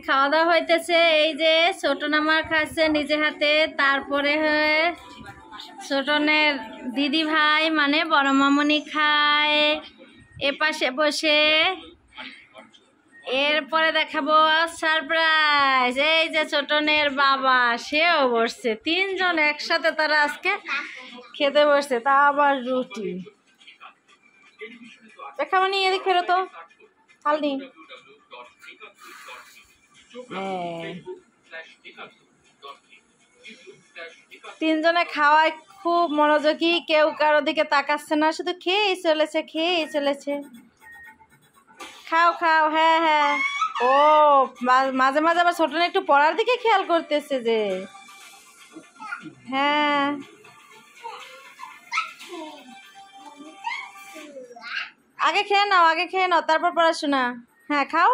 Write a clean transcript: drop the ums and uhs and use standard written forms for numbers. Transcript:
খাওয়া দাওয়া হইতেছে। এই যে ছোটন আমার খাচ্ছে নিজে হাতে, তারপরে ছোটনের দিদি ভাই মানে বড় মামুনি খায় এপাশে বসে। এরপরে দেখাবো সারপ্রাইজ, এই যে ছোটনের বাবা সেও বসছে, তিনজন একসাথে তারা আজকে খেতে বসছে, তা আবার রুটি। দেখাবো নি, এদিক ফেরো তো হালনি। তিনজনে খাওয়ায় খুব মনোযোগী, কেউ কারো দিকে তাকাচ্ছে না, শুধু খেয়েই চলেছে খেয়েই চলেছে। খাও খাও, হ্যাঁ হ্যাঁ। ও মাঝে মাঝে আবার ছোটনে একটু পড়ার দিকে খেয়াল করতেছে যে। হ্যাঁ আগে খেয়ে নাও, আগে খেয়ে নাও, তারপর পড়াশোনা। হ্যাঁ খাও।